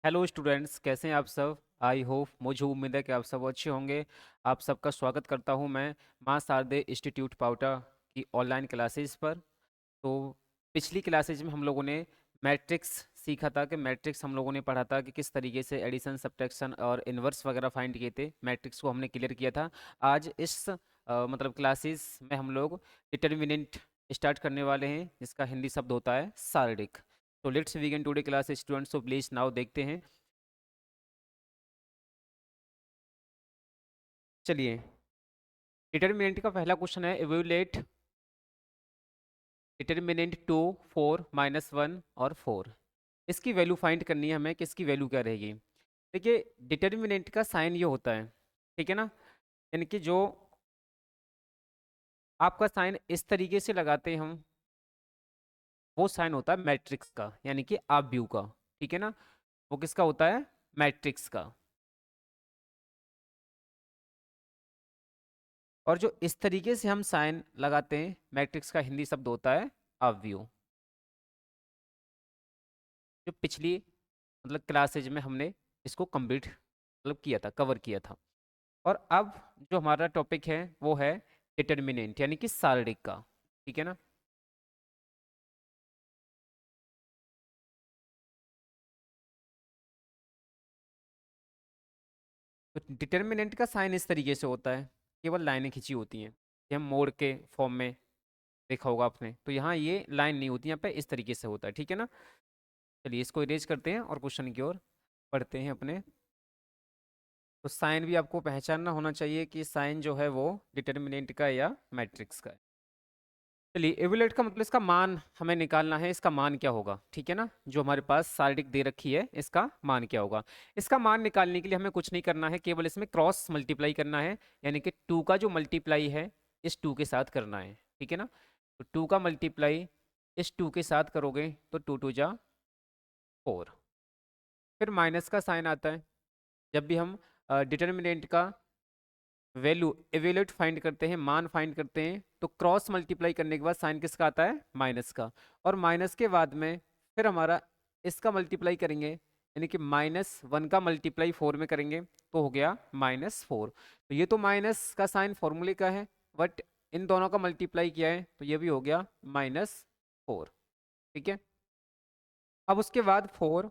Hello students, कैसे हैं आप सब। आई होप, मुझे उम्मीद है कि आप सब अच्छे होंगे। आप सबका स्वागत करता हूं मैं मां शारदे इंस्टीट्यूट पाउटा की ऑनलाइन क्लासेस पर। तो पिछली क्लासेज में हम लोगों ने मैट्रिक्स सीखा था कि मैट्रिक्स हम लोगों ने पढ़ा था कि किस तरीके से एडिशन, सब्ट्रैक्शन और इन्वर्स वगैरह फाइंड किए थे। मैट्रिक्स को हमने क्लियर किया था। आज इस मतलब क्लासेस में हम लोग डिटर्मिनेंट स्टार्ट करने वाले हैं, जिसका हिंदी शब्द होता है सारणिक। तो let's begin today class students. तो प्लीज नाउ देखते हैं। चलिए, डिटर्मिनेंट का पहला क्वेश्चन है, इवेलुएट डिटर्मिनेंट 2, 4, -1 और 4। इसकी वैल्यू फाइंड करनी है हमें कि इसकी वैल्यू क्या रहेगी। देखिए, डिटर्मिनेंट का साइन ये होता है, ठीक है ना। यानी कि जो आपका साइन इस तरीके से लगाते हैं हम, वो साइन होता है मैट्रिक्स का, यानी कि आप व्यू का। ठीक है ना। वो किसका होता है? मैट्रिक्स का। और जो इस तरीके से हम साइन लगाते हैं, मैट्रिक्स का हिंदी शब्द होता है अपव्यू। जो पिछली मतलब क्लासेज में हमने इसको कंप्लीट मतलब किया था, कवर किया था। और अब जो हमारा टॉपिक है वो है डिटर्मिनेंट, यानी कि सारणिक का। ठीक है ना। तो डिटर्मिनेंट का साइन इस तरीके से होता है, केवल लाइनें खिंची होती हैं। ये हम मोड़ के फॉर्म में देखा होगा आपने, तो यहाँ ये लाइन नहीं होती, यहाँ पे इस तरीके से होता है। ठीक है ना। चलिए, इसको इरेज करते हैं और क्वेश्चन की ओर पढ़ते हैं अपने। तो साइन भी आपको पहचानना होना चाहिए कि साइन जो है वो डिटर्मिनेंट का या मैट्रिक्स का है। चलिए, एवुलेट का मतलब इसका मान हमें निकालना है। इसका मान क्या होगा, ठीक है ना। जो हमारे पास सारणिक दे रखी है, इसका मान क्या होगा। इसका मान निकालने के लिए हमें कुछ नहीं करना है, केवल इसमें क्रॉस मल्टीप्लाई करना है। यानी कि 2 का जो मल्टीप्लाई है इस 2 के साथ करना है। ठीक है ना। तो 2 का मल्टीप्लाई इस 2 के साथ करोगे तो 2 2 जा 4। फिर माइनस का साइन आता है जब भी हम डिटर्मिनेंट का वैल्यू एवेल्यूट फाइंड करते हैं, मान फाइंड करते हैं, तो क्रॉस मल्टीप्लाई करने के बाद साइन किसका आता है? माइनस का। और माइनस के बाद में फिर हमारा इसका मल्टीप्लाई करेंगे, यानी कि -1 का मल्टीप्लाई 4 में करेंगे तो हो गया -4। तो ये तो माइनस का साइन फॉर्मूले का है, बट इन दोनों का मल्टीप्लाई किया है तो ये भी हो गया -4। ठीक है। अब उसके बाद 4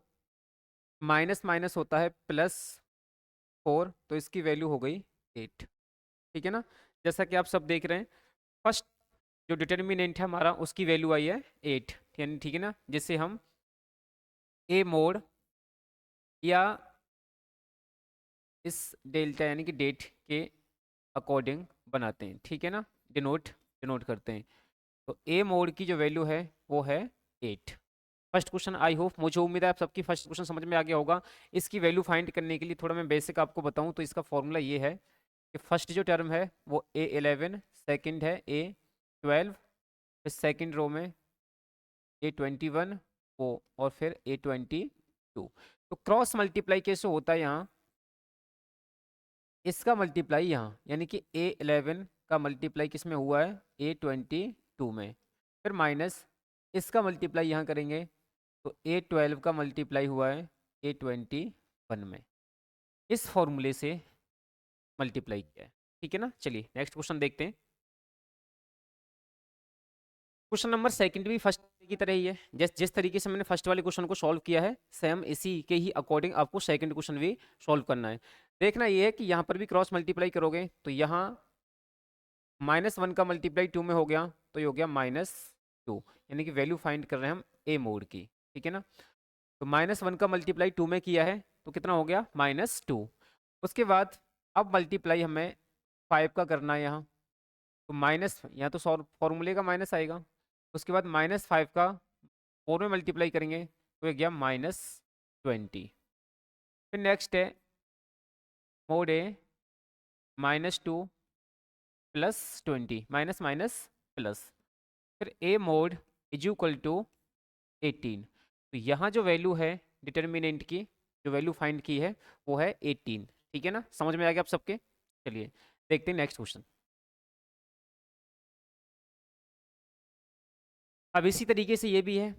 माइनस माइनस होता है +4, तो इसकी वैल्यू हो गई 8। ठीक है ना। जैसा कि आप सब देख रहे हैं, फर्स्ट जो डिटर्मिनेंट है हमारा, उसकी वैल्यू आई है 8, यानी ठीक है ना, जिससे हम ए मोड या इस डेल्टा यानी कि डेट के अकॉर्डिंग बनाते हैं। ठीक है ना। डिनोट डिनोट करते हैं। तो ए मोड की जो वैल्यू है वो है 8। फर्स्ट क्वेश्चन, आई होप, मुझे उम्मीद है आप सबकी फर्स्ट क्वेश्चन समझ में आ गया होगा। इसकी वैल्यू फाइंड करने के लिए थोड़ा मैं बेसिक आपको बताऊं तो इसका फॉर्मूला ये है कि फर्स्ट जो टर्म है वो A11, सेकंड है A12, फिर सेकंड रो में A21 वो, और फिर A22। तो क्रॉस मल्टीप्लाई कैसे होता है यहाँ, इसका मल्टीप्लाई यहाँ, यानी कि A11 का मल्टीप्लाई किस में हुआ है? A22 में। फिर माइनस इसका मल्टीप्लाई यहाँ करेंगे तो A12 का मल्टीप्लाई हुआ है A21 में। इस फॉर्मूले से मल्टीप्लाई किया है। ठीक है ना। चलिए नेक्स्ट क्वेश्चन देखते हैं। क्वेश्चन नंबर सेकंड भी फर्स्ट की तरह ही है। जिस जिस तरीके से मैंने फर्स्ट वाले क्वेश्चन को सॉल्व किया है, सेम इसी के ही अकॉर्डिंग आपको सेकंड क्वेश्चन भी सॉल्व करना है। देखना ये है कि यहाँ पर भी क्रॉस मल्टीप्लाई करोगे तो यहाँ -1 का मल्टीप्लाई 2 में हो गया तो ये हो गया -2, यानी कि वैल्यू फाइंड कर रहे हैं हम ए मोड की। ठीक है ना। तो -1 का मल्टीप्लाई 2 में किया है तो कितना हो गया? -2। उसके बाद अब मल्टीप्लाई हमें 5 का करना है यहाँ, तो माइनस, यहाँ तो फॉर्मूले का माइनस आएगा। उसके बाद -5 का 4 में मल्टीप्लाई करेंगे तो ये गया -20। फिर नेक्स्ट है मोड ए -2 +20, माइनस माइनस प्लस। फिर ए मोड इज इक्वल टू 18। तो यहाँ जो वैल्यू है डिटर्मिनेंट की, जो वैल्यू फाइंड की है वो है 18। ठीक है ना। समझ में आ गया आप सबके। चलिए देखते हैं नेक्स्ट क्वेश्चन। अब इसी तरीके से ये भी है।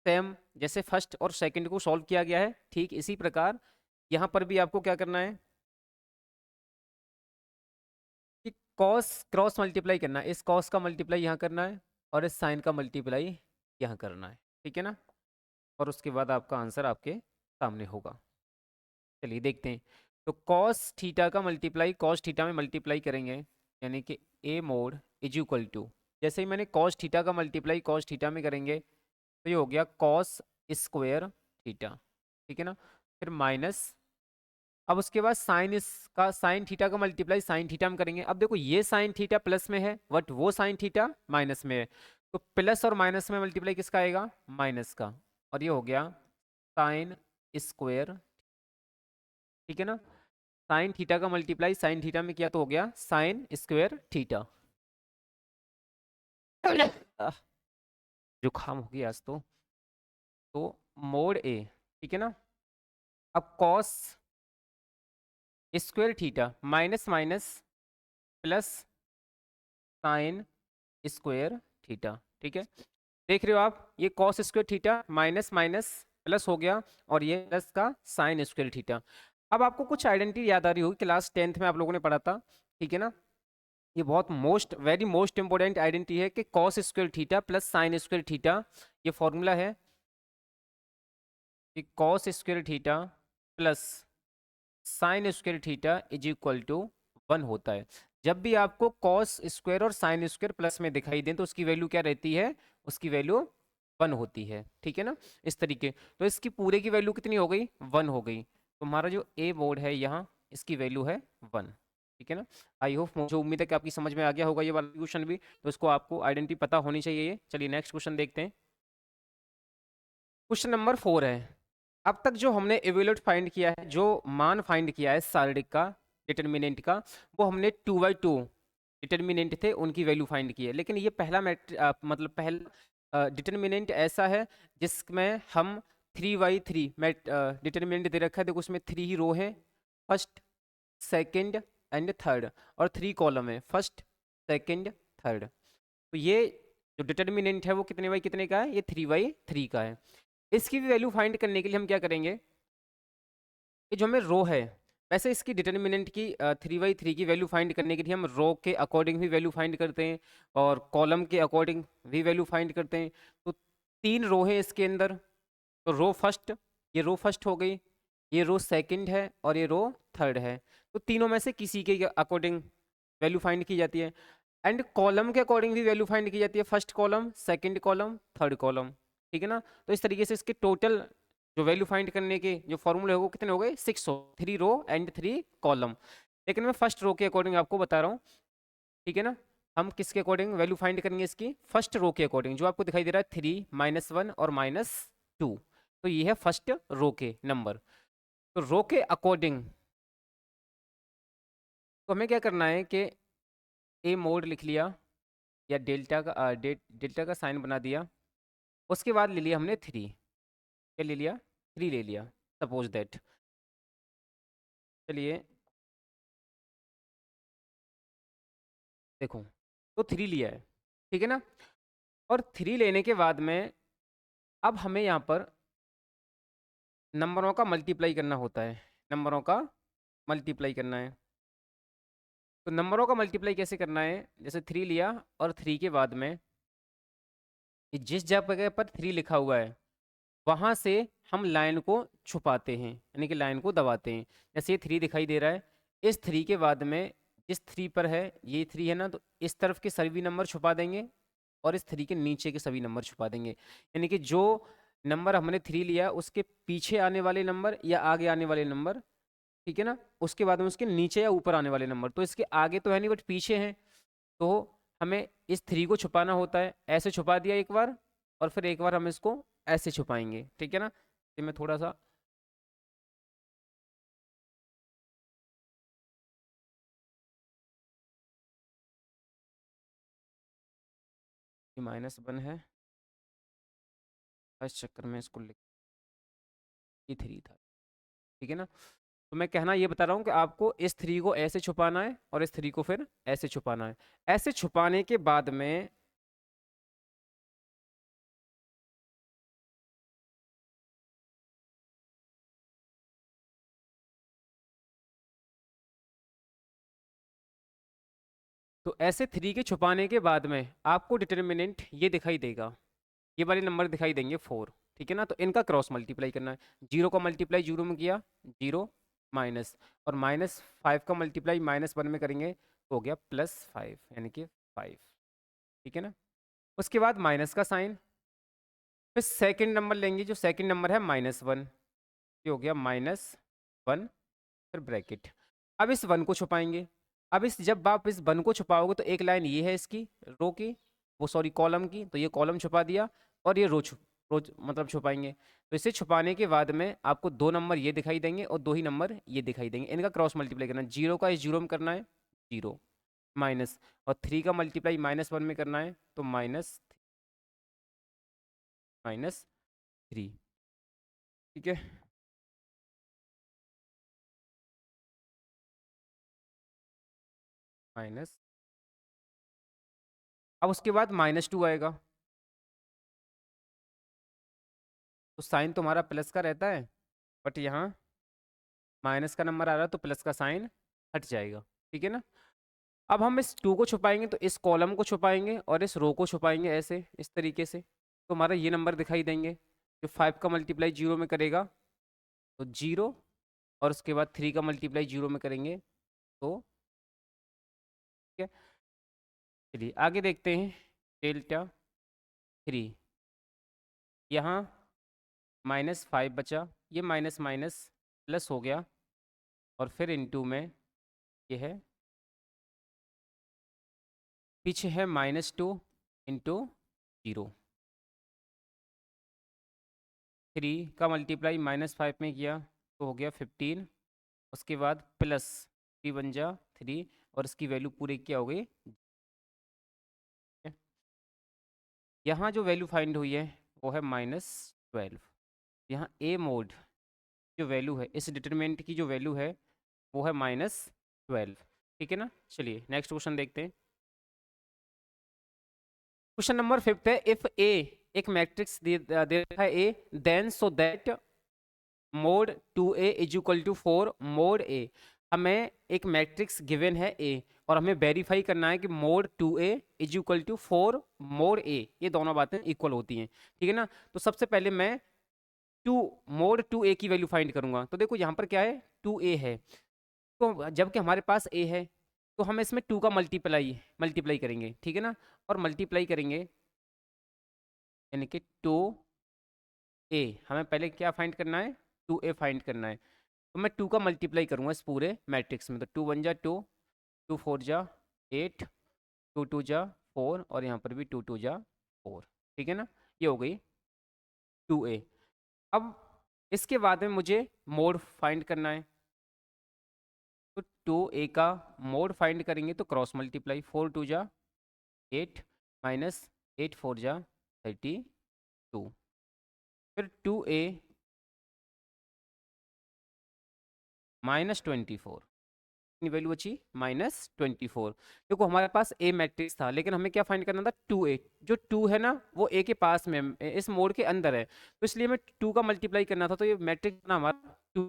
सेम जैसे फर्स्ट और सेकंड को सॉल्व किया गया है, ठीक इसी प्रकार यहाँ पर भी आपको क्या करना है कि कॉस क्रॉस मल्टीप्लाई करना है, इस कॉस का मल्टीप्लाई यहाँ करना है और इस साइन का मल्टीप्लाई यहाँ करना है, ठीक है ना। और उसके बाद आपका आंसर आपके सामने होगा। चलिए देखते हैं। तो कॉस थीटा का मल्टीप्लाई कॉस थीटा में मल्टीप्लाई करेंगे, यानी कि ए मोड इज इक्वल टू, जैसे ही मैंने कॉस थीटा का मल्टीप्लाई कॉस थीटा में करेंगे तो ये हो गया कॉस स्क्वायर थीटा, ठीक है ना। फिर माइनस, अब उसके बाद साइन इसका साइन थीटा का मल्टीप्लाई साइन थीटा में करेंगे। अब देखो ये साइन थीटा प्लस में है बट वो साइन थीटा माइनस में है, तो प्लस और माइनस में मल्टीप्लाई किसका आएगा, माइनस का, और ये हो गया साइन स्क्वायर, ठीक है ना। साइन थीटा का मल्टीप्लाई साइन थीटा में किया तो हो गया साइन स्क्वायर थीटा। जुकाम हो गया आज तो मोड ए, ठीक है ना। अब cos square theta minus minus plus sine square theta, ठीक है। देख रहे हो आप, ये cos square theta minus minus plus हो गया और ये प्लस का साइन स्क्वायर थीटा। अब आपको कुछ आइडेंटिटी याद आ रही होगी, क्लास 10th में आप लोगों ने पढ़ा था, ठीक है ना। ये बहुत वेरी मोस्ट इंपोर्टेंट आइडेंटिटी है कि cos square theta plus sine square theta, ये फॉर्मूला है कि cos square theta plus sine square theta is equal to 1 होता है। जब भी आपको कॉस स्क्वायर और साइन स्क्वायर प्लस में दिखाई दें तो उसकी वैल्यू क्या रहती है, उसकी वैल्यू 1 होती है, ठीक है ना। इस तरीके, तो इसकी पूरे की वैल्यू कितनी हो गई, 1 हो गई। तो हमारा जो ए बोर्ड है यहाँ, इसकी वैल्यू है 1, ठीक है ना। आई होप, मुझे उम्मीद है कि आपकी समझ में आ गया होगा ये वाला क्वेश्चन भी, तो इसको आपको आइडेंटिटी पता होनी चाहिए ये। चलिए नेक्स्ट क्वेश्चन देखते हैं। क्वेश्चन नंबर 4 है, अब तक जो हमने इवेल्यूएट फाइंड किया है, जो मान फाइंड किया है सार्डिक का डिटर्मिनेंट का, वो हमने 2/2 डिटर्मिनेंट थे उनकी वैल्यू फाइंड की है। लेकिन ये पहला मतलब पहला डिटर्मिनेंट ऐसा है जिसमें हम 3/3 डिटर्मिनेंट दे रखा है। देखो उसमें 3 ही रो है, फर्स्ट सेकंड एंड थर्ड, और 3 कॉलम है, फर्स्ट सेकंड थर्ड। तो ये जो डिटर्मिनेंट है वो कितने बाई कितने का है, ये 3/3 का है। इसकी भी वैल्यू फाइंड करने के लिए हम क्या करेंगे कि जो हमें रो है, वैसे इसकी डिटर्मिनेंट की 3/3 की वैल्यू फाइंड करने के लिए हम रो के अकॉर्डिंग भी वैल्यू फाइंड करते हैं और कॉलम के अकॉर्डिंग भी वैल्यू फाइंड करते हैं। तो 3 रो है इसके अंदर, तो रो फर्स्ट, ये रो फर्स्ट हो गई, ये रो सेकंड है और ये रो थर्ड है। तो तीनों में से किसी के अकॉर्डिंग वैल्यू फाइंड की जाती है। एंड कॉलम के अकॉर्डिंग भी वैल्यू फाइंड की जाती है, first column second column third column, ठीक है ना। तो इस तरीके से इसके टोटल जो वैल्यू फाइंड करने के जो फॉर्मूले हो वो कितने हो गए, 6 हो, 3 रो एंड 3 कॉलम। लेकिन मैं फर्स्ट रो के अकॉर्डिंग आपको बता रहा हूँ, ठीक है ना। हम किसके अकॉर्डिंग वैल्यू फाइंड करेंगे इसकी, फर्स्ट रो के अकॉर्डिंग, जो आपको दिखाई दे रहा है 3 -1 और -2, तो ये है फर्स्ट रो के नंबर। तो रो के अकॉर्डिंग तो हमें क्या करना है कि ए मोड लिख लिया या डेल्टा का साइन बना दिया, उसके बाद ले लिया हमने 3, क्या ले लिया, 3 ले लिया, सपोज दैट। चलिए देखो, तो 3 लिया है, ठीक है ना। और 3 लेने के बाद में अब हमें यहाँ पर नंबरों का मल्टीप्लाई करना होता है, नंबरों का मल्टीप्लाई करना है। तो नंबरों का मल्टीप्लाई कैसे करना है, जैसे 3 लिया और 3 के बाद में जिस जगह पर 3 लिखा हुआ है वहाँ से हम लाइन को छुपाते हैं, यानी कि लाइन को दबाते हैं। जैसे ये 3 दिखाई दे रहा है, इस 3 के बाद में जिस 3 पर है, ये 3 है ना, तो इस तरफ के सभी नंबर छुपा देंगे और इस 3 के नीचे के सभी नंबर छुपा देंगे। यानी कि जो नंबर हमने 3 लिया उसके पीछे आने वाले नंबर या आगे आने वाले नंबर, ठीक है ना, उसके बाद में उसके नीचे या ऊपर आने वाले नंबर, तो इसके आगे तो है नहीं बट पीछे हैं, तो हमें इस 3 को छुपाना होता है। ऐसे छुपा दिया एक बार और फिर एक बार हम इसको ऐसे छुपाएंगे, ठीक है ना। ये मैं थोड़ा सा -1 है, इस चक्कर में इसको लिख, ये 3 था, ठीक है ना। तो मैं कहना ये बता रहा हूँ कि आपको इस 3 को ऐसे छुपाना है और इस 3 को फिर ऐसे छुपाना है। ऐसे छुपाने के बाद में तो ऐसे 3 के छुपाने के बाद में आपको डिटर्मिनेंट ये दिखाई देगा, ये वाले नंबर दिखाई देंगे 4, ठीक है ना। तो इनका क्रॉस मल्टीप्लाई करना है। 0 का मल्टीप्लाई 0 में किया, 0 माइनस, और -5 का मल्टीप्लाई -1 में करेंगे तो हो गया +5, यानी कि 5, ठीक है ना। उसके बाद माइनस का साइन, फिर सेकंड नंबर लेंगे, जो सेकंड नंबर है -1, ये हो गया -1, फिर ब्रैकेट। अब इस 1 को छुपाएंगे। अब इस जब आप इस 1 को छुपाओगे तो एक लाइन ये है इसकी रो की, वो सॉरी कॉलम की, तो ये कॉलम छुपा दिया, और ये रो मतलब छुपाएंगे। तो इसे छुपाने के बाद में आपको 2 नंबर ये दिखाई देंगे और 2 ही नंबर ये दिखाई देंगे। इनका क्रॉस मल्टीप्लाई करना है। 0 का इस 0 में करना है 0 माइनस, और 3 का मल्टीप्लाई -1 में करना है तो -3, ठीक है। माइनस, अब उसके बाद -2 आएगा, तो साइन तुम्हारा प्लस का रहता है, बट यहाँ माइनस का नंबर आ रहा है तो प्लस का साइन हट जाएगा, ठीक है ना। अब हम इस 2 को छुपाएंगे तो इस कॉलम को छुपाएंगे और इस रो को छुपाएंगे, ऐसे इस तरीके से, तो हमारा ये नंबर दिखाई देंगे। जो 5 का मल्टीप्लाई 0 में करेगा तो 0, और उसके बाद 3 का मल्टीप्लाई 0 में करेंगे तो, ठीक है। चलिए आगे देखते हैं। डेल्टा 3, यहाँ -5 बचा, ये माइनस माइनस प्लस हो गया, और फिर इनटू में ये है, पीछे है -2 इंटू 0। 3 का मल्टीप्लाई -5 में किया तो हो गया 15, उसके बाद प्लस 3 बन जा 3, और इसकी वैल्यू पूरी क्या हो गई। यहाँ जो वैल्यू फाइंड हुई है वो है -12। यहाँ ए मोड जो वैल्यू है, इस डिटरमिनेंट की जो वैल्यू है वो है -12, ठीक है ना। चलिए नेक्स्ट क्वेश्चन देखते हैं। क्वेश्चन नंबर 5 है, इफ ए, एक मैट्रिक्स दे रखा है A, then so that mod 2a is equal to 4 mod A. हमें एक मैट्रिक्स गिवन है ए, और हमें वेरीफाई करना है कि mod 2a is equal to 4 mod A, ये दोनों बातें इक्वल होती हैं, ठीक है ना। तो सबसे पहले मैं 2 मोड 2a की वैल्यू फाइंड करूंगा। तो देखो यहाँ पर क्या है, 2a है, तो जबकि हमारे पास a है तो हम इसमें 2 का मल्टीप्लाई मल्टीप्लाई करेंगे, ठीक है ना। और मल्टीप्लाई करेंगे यानी कि 2a, हमें पहले क्या फाइंड करना है, 2a फाइंड करना है। तो मैं 2 का मल्टीप्लाई करूंगा इस पूरे मैट्रिक्स में, तो 2 1 जा 2, 2 4 जा 8, 2 2 जा 4, और यहाँ पर भी 2 2 जा 4, ठीक है ना। ये हो गई 2a। अब इसके बाद में मुझे मोड फाइंड करना है, तो 2a का मोड फाइंड करेंगे तो क्रॉस मल्टीप्लाई, 4 2 जा 8 माइनस 8 4 जा 32, फिर 2a -24, कितनी वैल्यू बची -24। देखो हमारे पास ए मैट्रिक्स था, लेकिन हमें क्या फाइंड करना था, 2a, जो 2 है ना वो a के पास में इस मोड के अंदर है, तो इसलिए हमें 2 का मल्टीप्लाई करना था, तो ये मैट्रिक्स बना हमारा 2,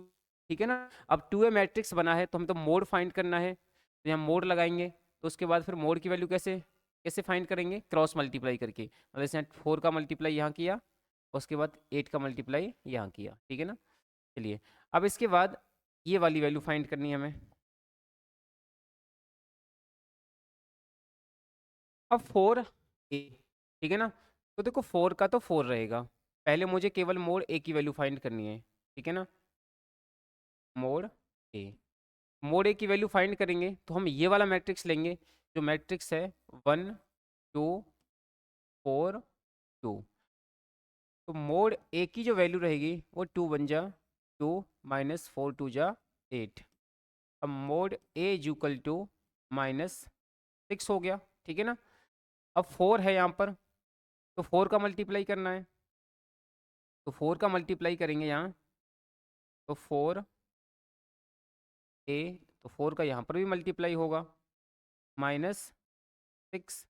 ठीक है ना। अब 2a मैट्रिक्स बना है तो हमें तो मोड फाइंड करना है, तो यहाँ मोड लगाएंगे, तो उसके बाद फिर मोड की वैल्यू कैसे कैसे फाइंड करेंगे, क्रॉस मल्टीप्लाई करके, मतलब जैसे 4 का मल्टीप्लाई यहाँ किया, उसके बाद 8 का मल्टीप्लाई यहाँ किया, ठीक है ना। चलिए अब इसके बाद ये वाली वैल्यू फाइंड करनी है हमें। अब 4 ए, ठीक है ना। तो देखो 4 का तो 4 रहेगा, पहले मुझे केवल मोड ए की वैल्यू फाइंड करनी है, ठीक है ना। मोड ए, मोड ए की वैल्यू फाइंड करेंगे तो हम ये वाला मैट्रिक्स लेंगे, जो मैट्रिक्स है 1 2 4 2। तो मोड ए की जो वैल्यू रहेगी वो 2 1 जा 2 माइनस 4 2 जा 8। अब mod A is equal to -6 हो गया, ठीक है ना। अब 4 है यहाँ पर, तो 4 का मल्टीप्लाई करना है, तो 4 का मल्टीप्लाई करेंगे यहाँ, तो 4a, तो 4 का यहाँ पर भी मल्टीप्लाई होगा, -6,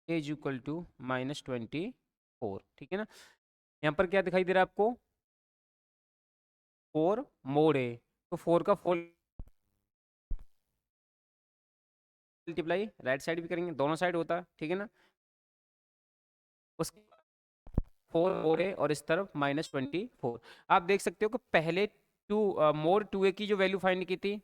a इज इक्वल टू -24, ठीक है ना। यहाँ पर क्या दिखाई दे रहा है आपको, 4 मोड ए, तो 4 का 4 मल्टीप्लाई राइट साइड भी करेंगे, दोनों साइड होता है, ठीक है ना। उस 4 मोड ए और इस तरफ -24। आप देख सकते हो कि पहले मोड 2a की जो वैल्यू फाइंड की थी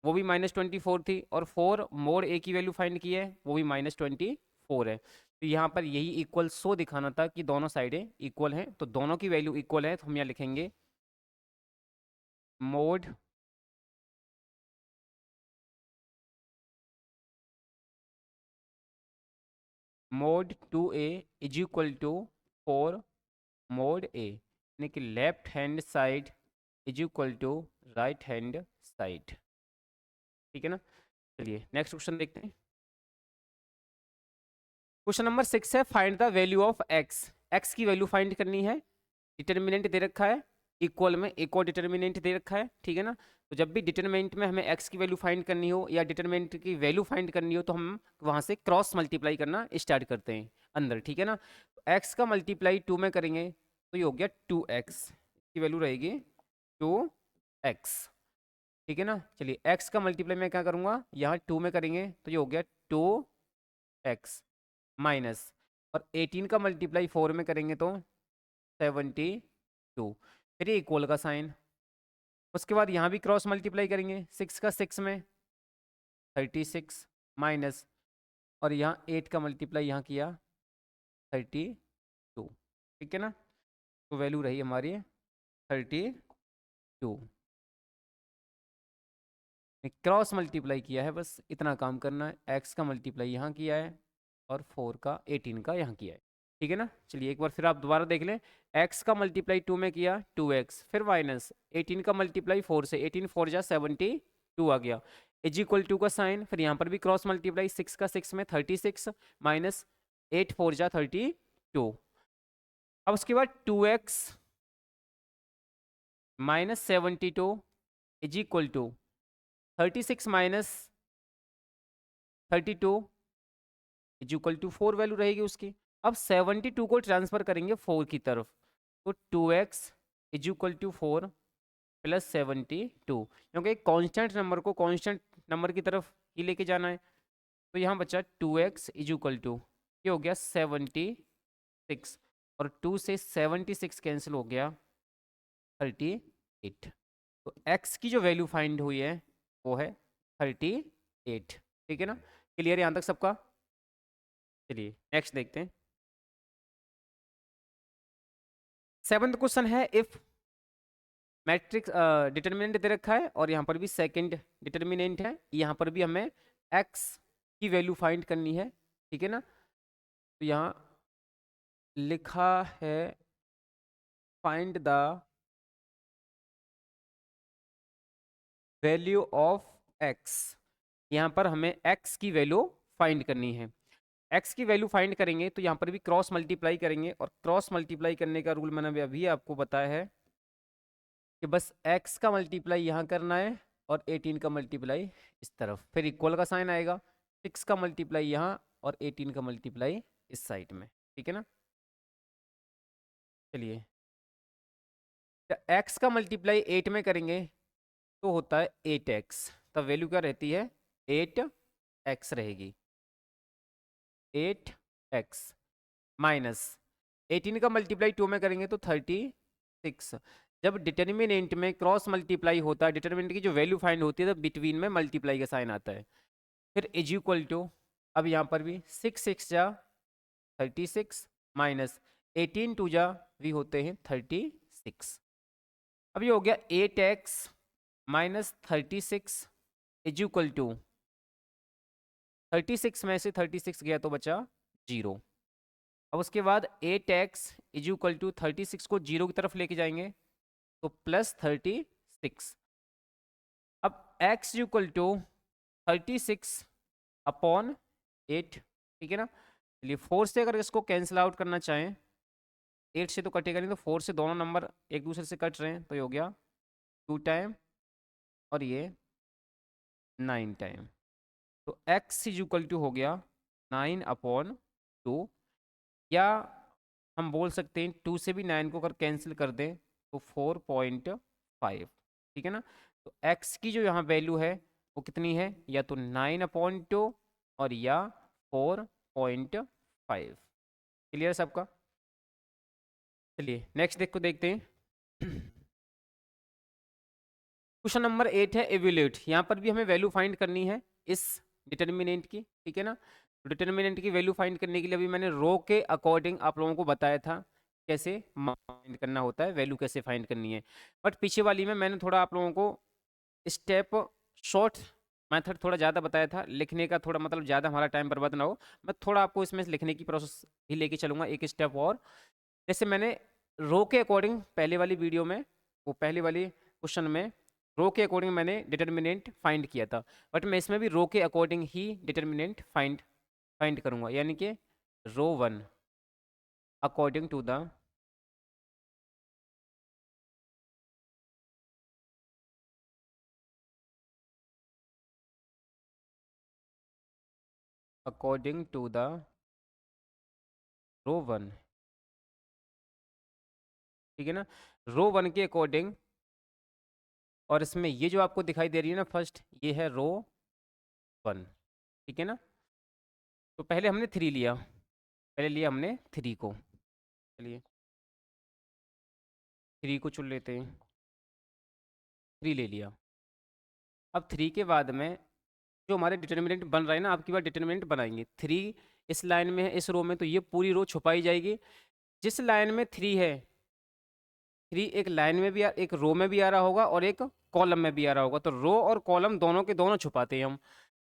वो भी -24 थी, और 4 मोड ए की वैल्यू फाइंड की है वो भी -24 है। तो यहाँ पर यही इक्वल सो दिखाना था कि दोनों साइडें इक्वल हैं, तो दोनों की वैल्यू इक्वल है, तो हम यहाँ लिखेंगे mod mod 2a is equal to 4 mod A, यानी कि left hand side is equal to right hand side, ठीक है ना। चलिए नेक्स्ट क्वेश्चन देखते हैं। क्वेश्चन नंबर 6 है, find the value of x. X की वैल्यू फाइंड करनी है, डिटर्मिनेंट दे रखा है, इक्वल में एक और डिटर्मिनेंट दे रखा है, ठीक है ना। तो जब भी डिटर्मिनेंट में हमें एक्स की वैल्यू फाइंड करनी हो या डिटर्मिनेंट की वैल्यू फाइंड करनी हो तो हम वहां से क्रॉस मल्टीप्लाई करना स्टार्ट करते हैं अंदर, ठीक है ना। एक्स का मल्टीप्लाई 2 में करेंगे तो ये हो गया 2x की वैल्यू रहेगी 2x, ठीक है ना। चलिए x का मल्टीप्लाई मैं क्या करूँगा, यहाँ 2 में करेंगे तो ये हो गया 2x माइनस, और 18 का मल्टीप्लाई 4 में करेंगे तो 72, फिर ये इक्वल का साइन। उसके बाद यहाँ भी क्रॉस मल्टीप्लाई करेंगे, 6 का 6 में 36 माइनस, और यहाँ 8 का मल्टीप्लाई यहाँ किया 32, ठीक है ना। तो वैल्यू रही हमारी 32, क्रॉस मल्टीप्लाई किया है, बस इतना काम करना है। एक्स का मल्टीप्लाई यहाँ किया है और 4 का 18 का यहाँ किया है, ठीक है ना। चलिए एक बार फिर आप दोबारा देख लें, एक्स का मल्टीप्लाई 2 में किया 2x, फिर माइनस 18 का मल्टीप्लाई 4 से, 18 4 जा 72 आ गया, इज इक्वल टू का साइन, फिर यहाँ पर भी क्रॉस मल्टीप्लाई, 6 का 6 में 36 माइनस 8 4 जा 32। अब उसके बाद 2x minus 72 is equal to 36 minus 32 is equal to 4 value रहेगी उसकी। अब 72 को ट्रांसफर करेंगे 4 की तरफ, तो 2x is equal to 4 plus 72, क्योंकि कांस्टेंट नंबर को कांस्टेंट नंबर की तरफ ही लेके जाना है। तो यहाँ बचा 2x इज इक्वल टू, ये हो गया 76, और 2 से 76 कैंसिल हो गया 38। तो x की जो वैल्यू फाइंड हुई है वो है 38, ठीक है ना। क्लियर यहाँ तक सबका। चलिए नेक्स्ट देखते हैं। 7th क्वेश्चन है, इफ मैट्रिक्स डिटर्मिनेंट दे रखा है और यहाँ पर भी सेकंड डिटर्मिनेंट है, यहाँ पर भी हमें x की वैल्यू फाइंड करनी है, ठीक है ना। तो यहाँ लिखा है find the value of x, यहाँ पर हमें x की वैल्यू फाइंड करनी है। x की वैल्यू फाइंड करेंगे तो यहाँ पर भी क्रॉस मल्टीप्लाई करेंगे, और क्रॉस मल्टीप्लाई करने का रूल मैंने अभी आपको बताया है कि बस x का मल्टीप्लाई यहाँ करना है और 18 का मल्टीप्लाई इस तरफ, फिर इक्वल का साइन आएगा, 6 का मल्टीप्लाई यहाँ और 18 का मल्टीप्लाई इस साइड में, ठीक है ना। चलिए x का मल्टीप्लाई 8 में करेंगे तो होता है 8x, तब वैल्यू क्या रहती है 8x रहेगी, 8x माइनस 18 का मल्टीप्लाई 2 में करेंगे तो 36। जब डिटर्मिनेंट में क्रॉस मल्टीप्लाई होता है, डिटर्मिनेंट की जो वैल्यू फाइंड होती है तो बिटवीन में मल्टीप्लाई का साइन आता है, फिर इज इक्वल टू, अब यहाँ पर भी 6 6 जा 36 माइनस 18 2 जा भी होते हैं 36। अब ये हो गया 8x minus 36 is equal to 36 में से 36 गया तो बचा 0। अब उसके बाद 8x इज इक्वल टू 36 को 0 की तरफ लेके जाएंगे तो प्लस 36। अब x इक्वल टू 36 अपॉन 8, ठीक है ना। चलिए 4 से अगर इसको कैंसिल आउट करना चाहें, 8 से तो कटेगा नहीं, तो 4 से दोनों नंबर एक दूसरे से कट रहे हैं, तो ये हो गया 2 टाइम और ये 9 टाइम, तो x इज इक्वल टू हो गया 9 अपॉन 2, या हम बोल सकते हैं 2 से भी 9 को अगर कैंसिल कर दें तो 4.5 5, ठीक है ना। तो x की जो यहाँ वैल्यू है वो कितनी है, या तो 9/2 और या 4.5। क्लियर सबका। चलिए नेक्स्ट देखते हैं। क्वेश्चन नंबर 8 है एवेल्यूएट। यहाँ पर भी हमें वैल्यू फाइंड करनी है इस डिटर्मिनेंट की, ठीक है ना। तो डिटर्मिनेंट की वैल्यू फाइंड करने के लिए अभी मैंने रो के अकॉर्डिंग आप लोगों को बताया था कैसे फाइंड करना होता है, वैल्यू कैसे फाइंड करनी है। बट पीछे वाली में मैंने थोड़ा आप लोगों को स्टेप शॉर्ट मेथड थोड़ा ज़्यादा बताया था, लिखने का थोड़ा मतलब ज़्यादा हमारा टाइम बर्बाद ना हो। मैं थोड़ा आपको इसमें लिखने की प्रोसेस भी लेके चलूँगा एक स्टेप और। जैसे मैंने रो के अकॉर्डिंग पहले वाली वीडियो में, वो पहले वाली क्वेश्चन में रो के अकॉर्डिंग मैंने डिटर्मिनेंट फाइंड किया था, बट मैं इसमें भी रो के अकॉर्डिंग ही डिटर्मिनेंट फाइंड करूंगा, यानी कि रो 1 अकॉर्डिंग टू द रो 1, ठीक है ना, रो 1 के अकॉर्डिंग। और इसमें ये जो आपको दिखाई दे रही है ना फर्स्ट, ये है रो 1, ठीक है ना। तो पहले हमने 3 लिया, पहले लिया हमने 3 को, चलिए 3 को चुन लेते हैं, 3 ले लिया। अब 3 के बाद में जो हमारे डिटर्मिनेंट बन रहा है ना, आपकी बार डिटर्मिनेंट बनाएंगे 3 इस लाइन में है, इस रो में, तो ये पूरी रो छुपाई जाएगी। जिस लाइन में 3 है, 3 एक लाइन में भी एक रो में भी आ रहा होगा और एक कॉलम में भी आ रहा होगा, तो रो और कॉलम दोनों के दोनों छुपाते हैं हम।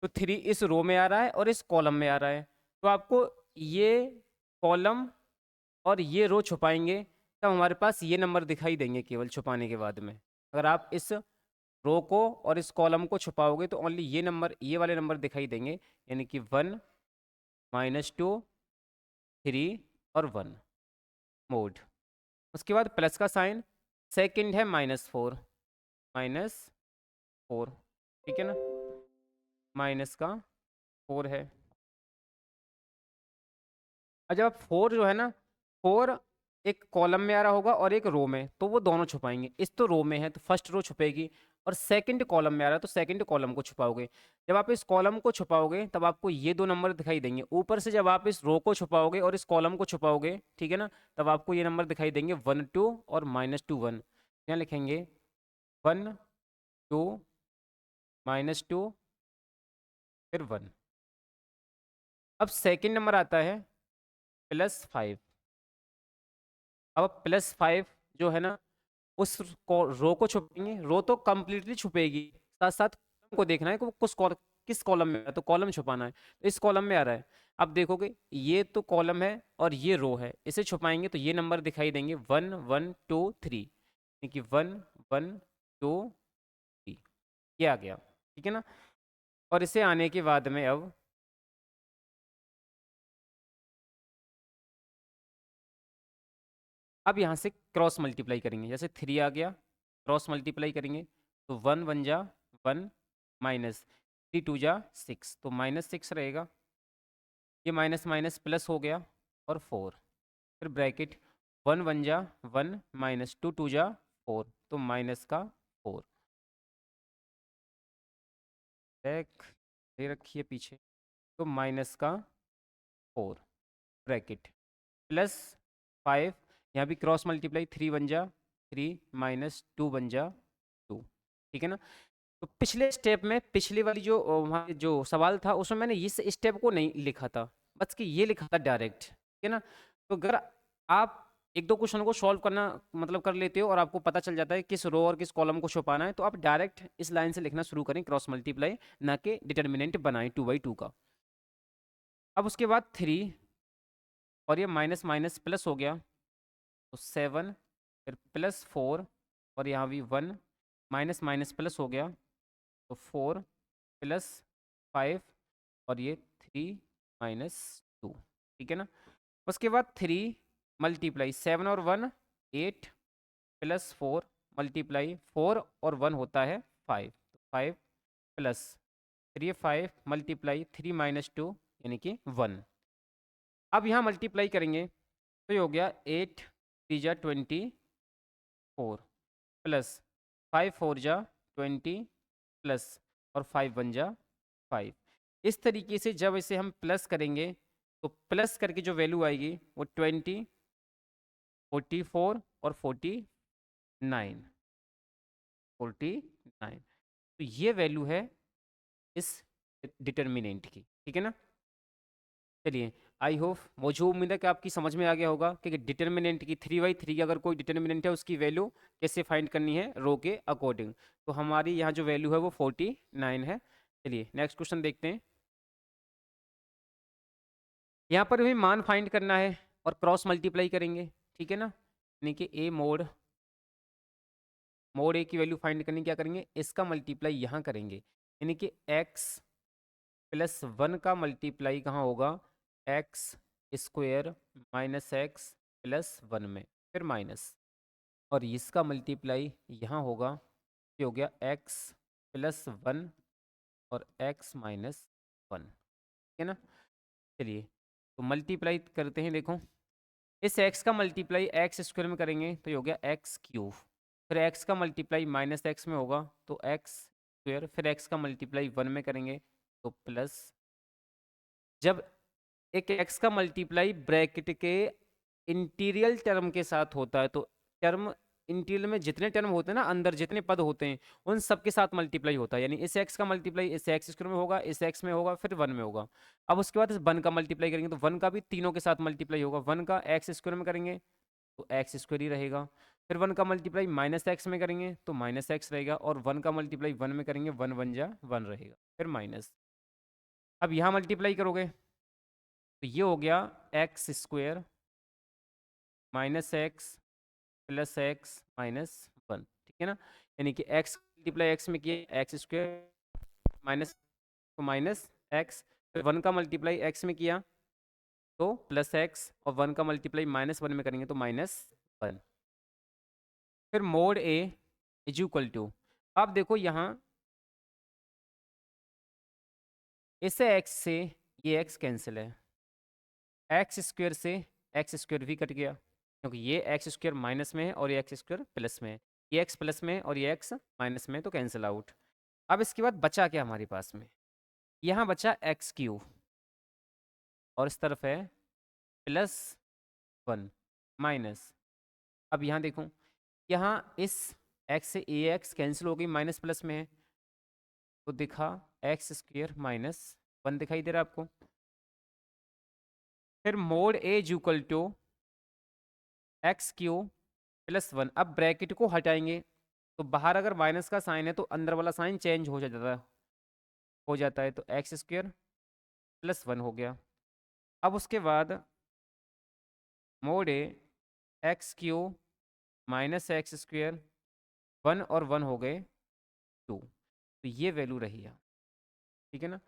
तो 3 इस रो में आ रहा है और इस कॉलम में आ रहा है, तो आपको ये कॉलम और ये रो छुपाएंगे, तब हमारे पास ये नंबर दिखाई देंगे केवल छुपाने के बाद में। अगर आप इस रो को और इस कॉलम को छुपाओगे तो ओनली ये नंबर, ये वाले नंबर दिखाई देंगे, यानी कि 1 -2 3 और 1 मोड। उसके बाद प्लस का साइन, सेकंड है -4, ठीक है ना, माइनस का 4 है। और जब आप 4 जो है ना, 4 एक कॉलम में आ रहा होगा और एक रो में, तो वो दोनों छुपाएंगे। इस तो रो में है तो फर्स्ट रो छुपेगी, और सेकंड कॉलम में आ रहा है तो सेकंड कॉलम को छुपाओगे। जब आप इस कॉलम को छुपाओगे तब आपको ये दो नंबर दिखाई देंगे ऊपर से। जब आप इस रो को छुपाओगे और इस कॉलम को छुपाओगे, ठीक है ना, तब आपको ये नंबर दिखाई देंगे 1 2 और -2 1। यहाँ लिखेंगे 1 2 -2 फिर 1। अब सेकंड नंबर आता है +5। अब +5 जो है ना, उस रो को छुपेंगे, रो तो कंप्लीटली छुपेगी, साथ साथ कॉलम को देखना है कि वो किस कॉलम में है, तो कॉलम छुपाना है। तो इस कॉलम में आ रहा है, अब देखोगे ये तो कॉलम है और ये रो है, इसे छुपाएंगे तो ये नंबर दिखाई देंगे 1 1 2 3, यानी कि 1 1 2 3, ये आ गया, ठीक है ना। और इसे आने के बाद में अब यहाँ से क्रॉस मल्टीप्लाई करेंगे, जैसे 3 आ गया, क्रॉस मल्टीप्लाई करेंगे तो 1 1 जा 1 -3 2 जा 6, तो -6 रहेगा। ये माइनस माइनस प्लस हो गया और 4, फिर ब्रैकेट 1 1 जा 1 -2 2 जा 4, तो माइनस का 4, ब्रैक दे रखी है पीछे, तो माइनस का 4 ब्रैकेट +5। यहाँ भी क्रॉस मल्टीप्लाई 3 1 जा 3 -2 1 जा 2, ठीक है ना। तो पिछले स्टेप में, पिछली वाली जो वहाँ जो सवाल था उसमें मैंने इस स्टेप को नहीं लिखा था, बस कि ये लिखा था डायरेक्ट, ठीक है ना। तो अगर आप एक दो क्वेश्चन को सॉल्व करना मतलब कर लेते हो और आपको पता चल जाता है किस रो और किस कॉलम को छुपाना है, तो आप डायरेक्ट इस लाइन से लिखना शुरू करें क्रॉस मल्टीप्लाई, ना कि डिटर्मिनेंट बनाएं 2/2 का। अब उसके बाद 3 और ये माइनस माइनस प्लस हो गया, तो 7, फिर +4 और यहाँ भी 1, माइनस माइनस प्लस हो गया, तो 4 +5 और ये 3 -2, ठीक है ना। उसके बाद 3 मल्टीप्लाई 7 और 1 8 +4 मल्टीप्लाई 4 और 1 होता है 5, तो 5 प्लस 3 5 मल्टीप्लाई 3 -2 यानी कि 1। अब यहाँ मल्टीप्लाई करेंगे तो ये हो गया 8 3 जा 24 प्लस 5 4 जा 20 प्लस और 5 1 जा 5। इस तरीके से जब इसे हम प्लस करेंगे तो प्लस करके जो वैल्यू आएगी वो 20 44 और 49 49। तो ये वैल्यू है इस डिटर्मिनेंट की, ठीक है ना। चलिए, आई होप, मुझे उम्मीद है कि आपकी समझ में आ गया होगा कि डिटर्मिनेंट की 3/3 अगर कोई डिटर्मिनेंट है उसकी वैल्यू कैसे फाइंड करनी है रो के अकॉर्डिंग। तो हमारी यहाँ जो वैल्यू है वो 49 है। चलिए नेक्स्ट क्वेश्चन देखते हैं। यहाँ पर हमें मान फाइंड करना है और क्रॉस मल्टीप्लाई करेंगे, ठीक है ना। यानी कि ए मोड ए की वैल्यू फाइंड करनी, क्या करेंगे, इसका मल्टीप्लाई यहाँ करेंगे। यानी कि x प्लस 1 का मल्टीप्लाई कहाँ होगा, x square minus x plus 1 में, फिर माइनस, और इसका मल्टीप्लाई यहाँ होगा, ये हो गया x प्लस 1 और x माइनस 1, ठीक है ना। चलिए तो मल्टीप्लाई करते हैं। देखो, इस x का मल्टीप्लाई एक्स स्क्वायर में करेंगे तो ये हो गया एक्स क्यूब, फिर x का मल्टीप्लाई माइनस एक्स में होगा तो एक्स स्क्वायर, फिर x का मल्टीप्लाई 1 में करेंगे तो प्लस। जब एक x का मल्टीप्लाई ब्रैकेट के इंटीरियल टर्म के साथ होता है तो टर्म इंटीरियल में जितने टर्म होते हैं ना, अंदर जितने पद होते हैं उन सब के साथ मल्टीप्लाई होता है। यानी इस x का मल्टीप्लाई इस एक्स स्क्वायर में होगा, इस x में होगा, फिर 1 में होगा। अब उसके बाद इस 1 का मल्टीप्लाई करेंगे तो 1 का भी तीनों के साथ मल्टीप्लाई होगा। 1 का एक्स स्क्वायर में करेंगे तो एक्स स्क्वायर ही रहेगा, फिर 1 का मल्टीप्लाई माइनस एक्स में करेंगे तो माइनस एक्स रहेगा, और 1 का मल्टीप्लाई 1 में करेंगे 1 1 जा 1 रहेगा, फिर माइनस। अब यहाँ मल्टीप्लाई करोगे तो ये हो गया x square minus x plus x minus 1, ठीक है ना। यानी कि एक्स मल्टीप्लाई एक्स में किया एक्स स्क्वायर माइनस तो माइनस एक्स, फिर 1 का मल्टीप्लाई एक्स में किया तो प्लस एक्स, और 1 का मल्टीप्लाई माइनस 1 में करेंगे तो माइनस 1। फिर mod A is equal to, आप देखो यहाँ इसे एक्स से ये एक्स कैंसिल है, एक्स स्क्वायर से एक्स स्क्वायर भी कट गया, क्योंकि ये एक्स स्क्वायर माइनस में है और ये एक्स स्क्वायर प्लस में है, ये एक्स प्लस में है और ये एक्स माइनस में है, तो कैंसिल आउट। अब इसके बाद बचा क्या हमारे पास में, यहाँ बचा एक्स क्यूब और इस तरफ है प्लस 1 माइनस। अब यहाँ देखो, यहाँ इस एक्स से ए एक्स कैंसिल हो गई, माइनस प्लस में है तो दिखा एक्स स्क्वायर माइनस 1 दिखाई दे रहा है आपको। फिर mod A is equal to x cube plus 1। अब ब्रैकेट को हटाएंगे तो बाहर अगर माइनस का साइन है तो अंदर वाला साइन चेंज हो जाता है तो एक्स स्क्वायर प्लस 1 हो गया। अब उसके बाद mod A X cube minus X square 1 और 1 हो गए 2, तो ये वैल्यू रही है, ठीक है ना।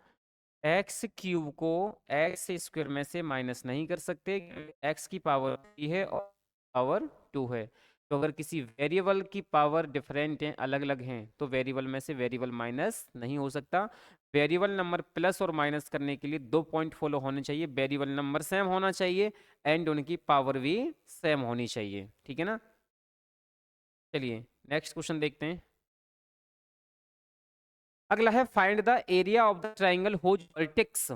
एक्स क्यूब को एक्स स्क्वायर में से माइनस नहीं कर सकते, एक्स की पावर 3 है और पावर 2 है। तो अगर किसी वेरिएबल की पावर डिफरेंट है, अलग अलग हैं, तो वेरिएबल में से वेरिएबल माइनस नहीं हो सकता। वेरिएबल नंबर प्लस और माइनस करने के लिए 2 पॉइंट फॉलो होने चाहिए, वेरिएबल नंबर सेम होना चाहिए एंड उनकी पावर भी सेम होनी चाहिए, ठीक है ना। चलिए नेक्स्ट क्वेश्चन देखते हैं। अगला है find the area of the triangle whose vertex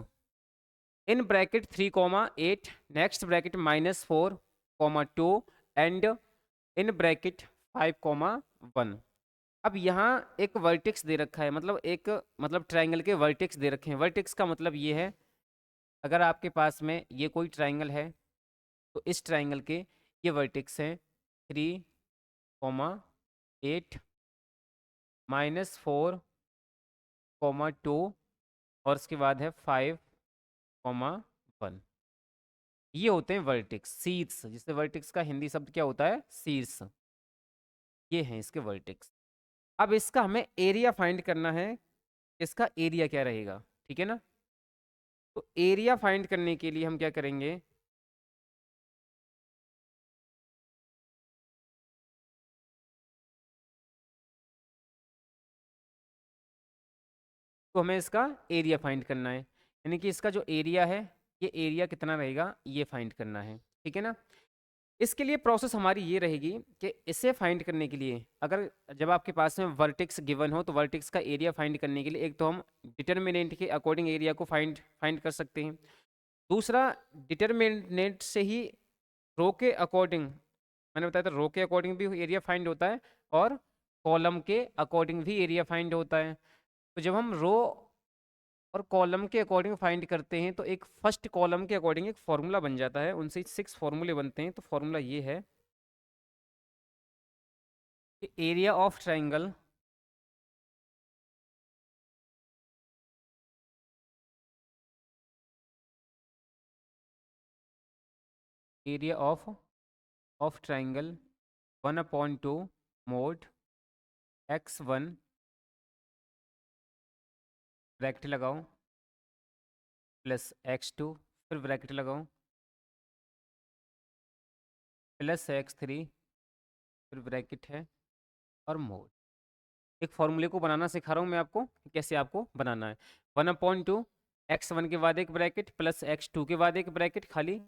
in bracket 3,8 next bracket -4,2 and in bracket 5,1। अब यहाँ एक वर्टेक्स दे रखा है, मतलब ट्राइंगल के वर्टेक्स दे रखे हैं। वर्टेक्स का मतलब ये है, अगर आपके पास में ये कोई ट्राइंगल है तो इस ट्राइंगल के ये वर्टेक्स हैं 3,8 -4,2 और उसके बाद है 5,1। ये होते हैं वर्टेक्स, शीर्ष, जिससे वर्टेक्स का हिंदी शब्द क्या होता है, शीर्ष। ये हैं इसके वर्टेक्स। अब इसका हमें एरिया फाइंड करना है, इसका एरिया क्या रहेगा, ठीक है ना। तो एरिया फाइंड करने के लिए हम क्या करेंगे, तो हमें इसका एरिया फाइंड करना है। यानी कि इसका जो एरिया है, ये एरिया कितना रहेगा ये फाइंड करना है, ठीक है ना। इसके लिए प्रोसेस हमारी ये रहेगी कि इसे फाइंड करने के लिए, अगर जब आपके पास में वर्टेक्स गिवन हो तो वर्टेक्स का एरिया फाइंड करने के लिए एक तो हम डिटर्मिनेंट के अकॉर्डिंग एरिया को फाइंड फाइंड कर सकते हैं। दूसरा, डिटर्मिनेंट से ही रो के अकॉर्डिंग, मैंने बताया था रो के अकॉर्डिंग भी एरिया फाइंड होता है और कॉलम के अकॉर्डिंग भी एरिया फाइंड होता है। तो जब हम रो और कॉलम के अकॉर्डिंग फाइंड करते हैं तो एक फर्स्ट कॉलम के अकॉर्डिंग एक फॉर्मूला बन जाता है, उनसे 6 फॉर्मूले बनते हैं। तो फॉर्मूला ये है कि area of triangle area of triangle 1/2 mode x1 bracket लगाओ प्लस x2, फिर ब्रैकेट लगाओ प्लस x3, फिर ब्रैकेट है और मोड। एक फॉर्मूले को बनाना सिखा रहा हूँ मैं आपको कि कैसे आपको बनाना है। 1/2 x1 के बाद एक ब्रैकेट प्लस x2 के बाद एक ब्रैकेट खाली,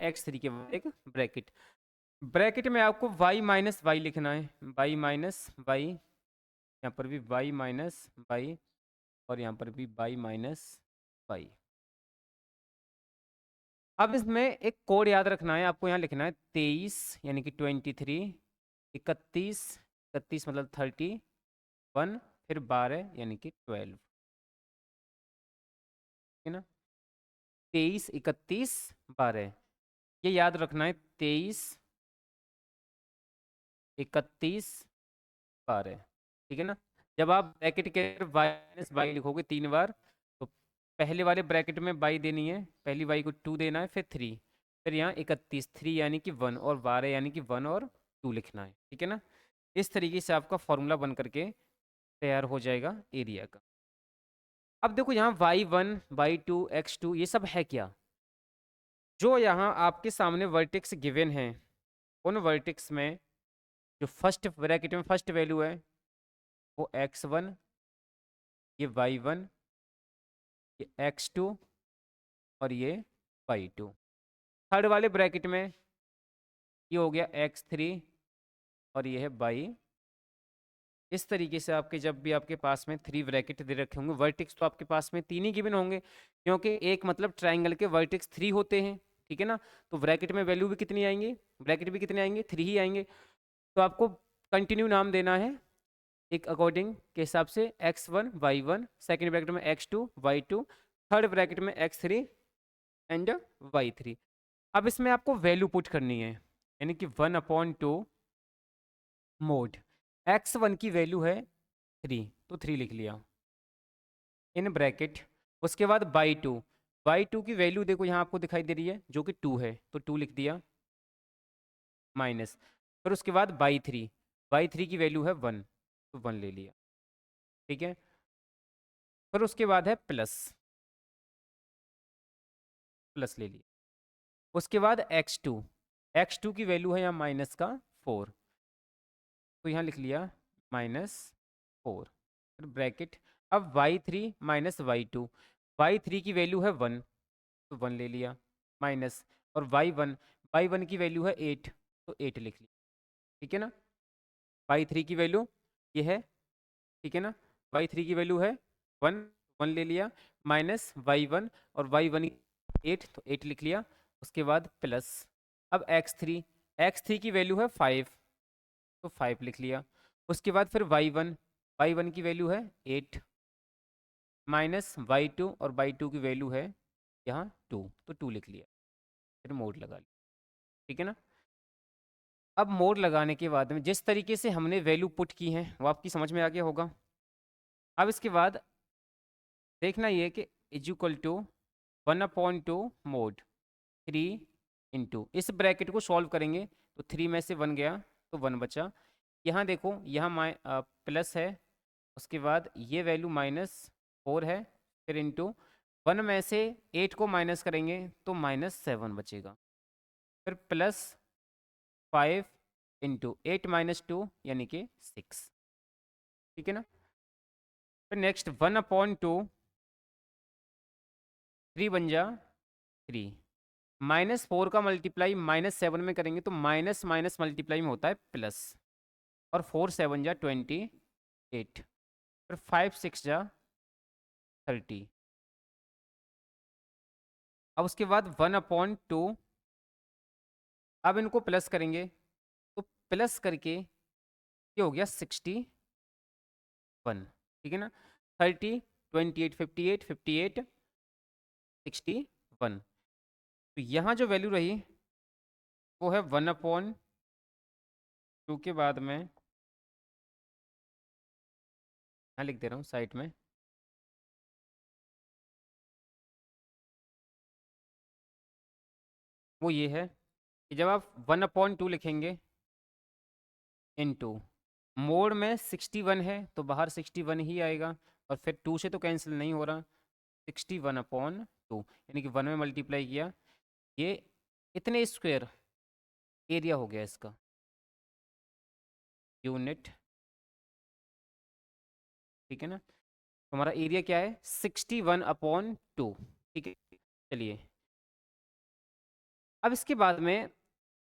x3 के बाद एक ब्रैकेट। ब्रैकेट में आपको y माइनस वाई लिखना है, y माइनस वाई, यहाँ पर भी y माइनस वाई और यहाँ पर भी y माइनस वाई। अब इसमें एक कोड याद रखना है आपको, यहाँ लिखना है 23 यानी कि 23, 31, 31 मतलब 31, फिर 12 यानी कि 12, है ना। 23, 31, 12 ये याद रखना है, 23, 31, 12, ठीक है ना। जब आप ब्रैकेट के माइनस बाई लिखोगे 3 बार तो पहले वाले ब्रैकेट में बाई देनी है, पहली बाई को 2 देना है, फिर 3, फिर यहाँ 31, 3 यानी कि 1 और 12 यानी कि 1 और 2 लिखना है, ठीक है ना। इस तरीके से आपका फॉर्मूला बन करके तैयार हो जाएगा एरिया का। अब देखो यहाँ y1, y2, x2 ये सब है क्या, जो यहाँ आपके सामने वर्टेक्स गिवन है उन वर्टेक्स में जो फर्स्ट ब्रैकेट में फर्स्ट वैल्यू है वो x1, ये y1, ये x2 और ये y2। थर्ड वाले ब्रैकेट में ये हो गया x3 और ये है y। इस तरीके से आपके जब भी आपके पास में 3 ब्रैकेट दे रखे होंगे, वर्टेक्स तो आपके पास में 3 ही गिवन होंगे क्योंकि एक मतलब ट्राइंगल के वर्टेक्स 3 होते हैं, ठीक है ना। तो ब्रैकेट में वैल्यू भी कितनी आएंगे, ब्रैकेट भी कितने आएंगे, 3 ही आएंगे। तो आपको कंटिन्यू नाम देना है एक अकॉर्डिंग के हिसाब से, x1 y1, सेकेंड ब्रैकेट में x2 y2, थर्ड ब्रैकेट में x3 एंड y3। अब इसमें आपको वैल्यू पुट करनी है, यानी कि 1/2 मोड x1 की वैल्यू है 3 तो 3 लिख लिया इन ब्रैकेट। उसके बाद y2 की वैल्यू देखो यहाँ आपको दिखाई दे रही है जो कि 2 है तो 2 लिख दिया माइनस। फिर उसके बाद y3 की वैल्यू है 1 तो 1 ले लिया, ठीक है। फिर उसके बाद है प्लस ले लिया। उसके बाद x2 की वैल्यू है यहाँ माइनस का 4 तो यहाँ लिख लिया -4, फिर ब्रैकेट। अब y3 माइनस y2 की वैल्यू है 1 तो 1 ले लिया माइनस, और y1 की वैल्यू है 8 तो 8 लिख लिया, ठीक है ना। y3 की वैल्यू ये है, ठीक है ना। y3 की वैल्यू है 1, 1 ले लिया माइनस y1 और y1 8 तो 8 लिख लिया। उसके बाद प्लस। अब x3 की वैल्यू है 5 तो 5 लिख लिया। उसके बाद फिर y1 की वैल्यू है 8 माइनस y2 और y2 की वैल्यू है यहाँ 2 तो 2 लिख लिया, फिर मोड लगा लिया, ठीक है ना। अब मोड लगाने के बाद में जिस तरीके से हमने वैल्यू पुट की है वो आपकी समझ में आ गया होगा। अब इसके बाद देखना ये कि is equal to 1/2 mod 3 into, इस ब्रैकेट को सॉल्व करेंगे तो 3 में से 1 गया तो 1 बचा। यहाँ देखो यहाँ प्लस है, उसके बाद ये वैल्यू -4 है, फिर इंटू 1 में से 8 को माइनस करेंगे तो -7 बचेगा, फिर +5 इंटू 8 - 2 यानी कि 6, ठीक है ना। फिर नेक्स्ट 1/2 3 बन जा 3 -4 का मल्टीप्लाई -7 में करेंगे तो माइनस माइनस मल्टीप्लाई में होता है प्लस, और 4 7 जा 28, फिर 5 6 जा 30। अब उसके बाद 1/2, अब इनको प्लस करेंगे तो प्लस करके ये हो गया 61, ठीक है ना। 30 28 58 58 61, तो यहाँ जो वैल्यू रही वो है 1/2 के बाद में, मैं लिख दे रहा हूँ साइड में, वो ये है कि जब आप 1/2 लिखेंगे इनटू, मोड में 61 है तो बाहर 61 ही आएगा, और फिर 2 से तो कैंसिल नहीं हो रहा, 61/2 यानी कि 1 में मल्टीप्लाई किया, ये इतने स्क्वायर एरिया हो गया इसका, यूनिट, ठीक है ना। तो हमारा एरिया क्या है, 61/2, ठीक है। चलिए, अब इसके बाद में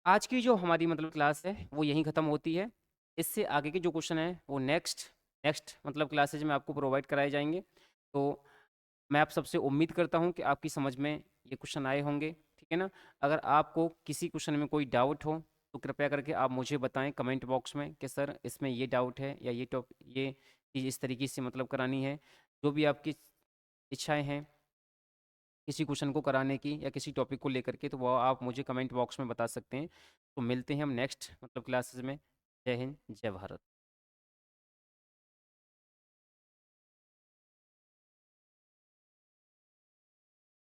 आज की जो हमारी मतलब क्लास है वो यहीं ख़त्म होती है। इससे आगे के जो क्वेश्चन हैं वो नेक्स्ट नेक्स्ट मतलब क्लासेज में आपको प्रोवाइड कराए जाएंगे। तो मैं आप सबसे उम्मीद करता हूँ कि आपकी समझ में ये क्वेश्चन आए होंगे, ठीक है ना। अगर आपको किसी क्वेश्चन में कोई डाउट हो तो कृपया करके आप मुझे बताएं कमेंट बॉक्स में कि सर इसमें ये डाउट है, या ये चीज़ इस तरीके से मतलब करानी है। जो भी आपकी इच्छाएं हैं किसी क्वेश्चन को कराने की या किसी टॉपिक को लेकर के, तो वो आप मुझे कमेंट बॉक्स में बता सकते हैं। तो मिलते हैं हम नेक्स्ट मतलब क्लासेस में। जय हिंद, जय भारत।